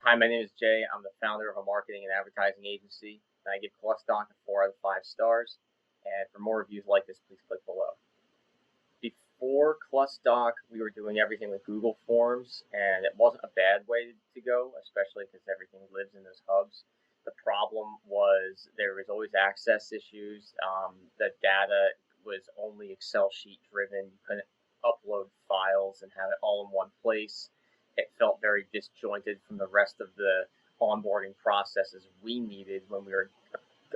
Hi, my name is Jay. I'm the founder of a marketing and advertising agency, and I give Clustdoc a 4 out of 5 stars. And for more reviews like this, please click below. Before Clustdoc, we were doing everything with Google Forms, and it wasn't a bad way to go, especially because everything lives in those hubs. The problem was there was always access issues. The data was only Excel sheet driven. You couldn't upload files and have it all in one place. It felt very disjointed from the rest of the onboarding processes we needed when we were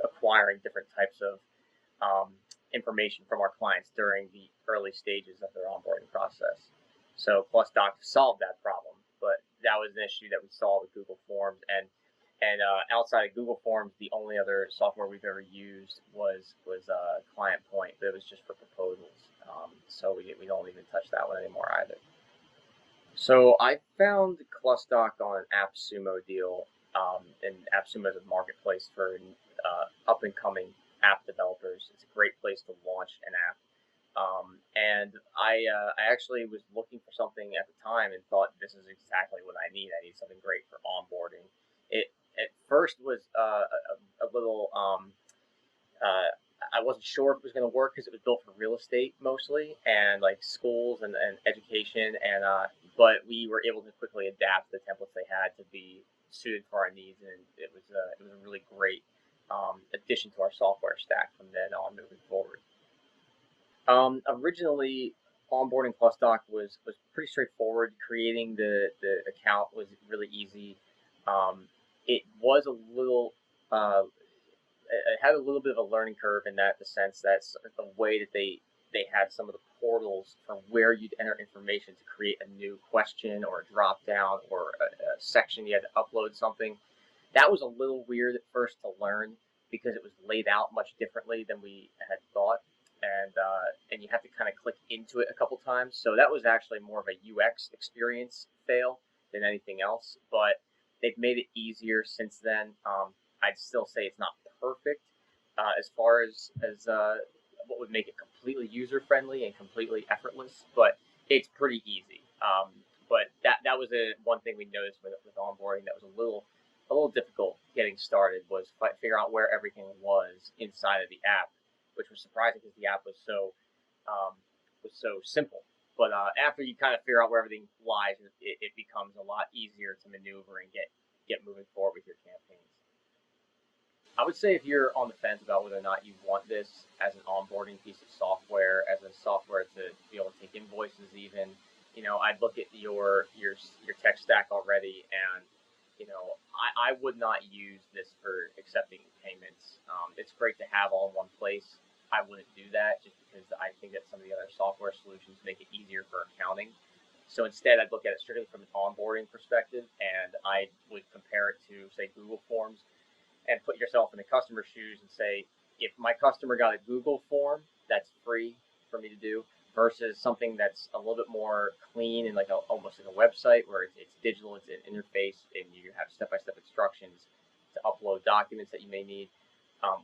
acquiring different types of um, information from our clients during the early stages of their onboarding process. So Clustdoc solved that problem, but that was an issue that we saw with Google Forms. And outside of Google Forms, the only other software we've ever used was Client Point, but it was just for proposals. So we don't even touch that one anymore either. So I found Clustdoc on an AppSumo deal, and AppSumo is a marketplace for up and coming app developers. It's a great place to launch an app. And I actually was looking for something at the time and thought this is exactly what I need. I need something great for onboarding. It at first was a little I wasn't sure if it was going to work because it was built for real estate mostly and like schools and education but we were able to quickly adapt the templates they had to be suited for our needs, and it was a really great addition to our software stack from then on moving forward. Originally, onboarding Clustdoc was pretty straightforward. Creating the account was really easy. It was a little it had a little bit of a learning curve in that the sense that the way that they had some of the portals for where you'd enter information to create a new question or a drop down or a section you had to upload something. That was a little weird at first to learn because it was laid out much differently than we had thought, and you have to kind of click into it a couple times. So that was actually more of a UX experience fail than anything else. But they've made it easier since then. I'd still say it's not perfect as far as what would make it completely user friendly and completely effortless, but it's pretty easy. But that was one thing we noticed with onboarding that was a little difficult getting started was figure out where everything was inside of the app, which was surprising because the app was so simple. But after you kind of figure out where everything lies, it becomes a lot easier to maneuver and get moving forward with your campaigns. I would say if you're on the fence about whether or not you want this as an onboarding piece of software, as a software to be able to take invoices, even, I'd look at your tech stack already, and I would not use this for accepting payments. It's great to have all in one place. I wouldn't do that just because I think that some of the other software solutions make it easier for accounting. So instead, I'd look at it strictly from an onboarding perspective, and I would compare it to, say, Google Forms, and put yourself in the customer's shoes and say, if my customer got a Google form that's free for me to do versus something that's a little bit more clean and like almost like a website where it's digital, it's an interface, and you have step-by-step instructions to upload documents that you may need,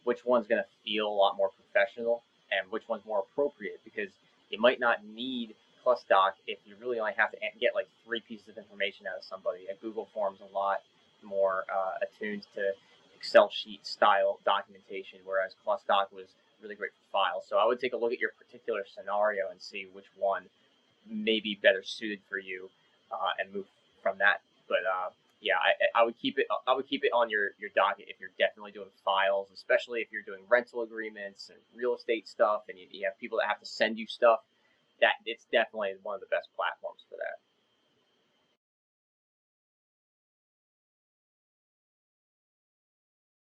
which one's going to feel a lot more professional and which one's more appropriate, because you might not need Clustdoc if you really only have to get like 3 pieces of information out of somebody. A Google form's a lot more attuned to Excel sheet style documentation, whereas Clustdoc was really great for files. So I would take a look at your particular scenario and see which one may be better suited for you, and move from that. But yeah, I would keep it. I would keep it on your docket if you're definitely doing files, especially if you're doing rental agreements and real estate stuff, and you have people that have to send you stuff. That it's definitely one of the best platforms for that.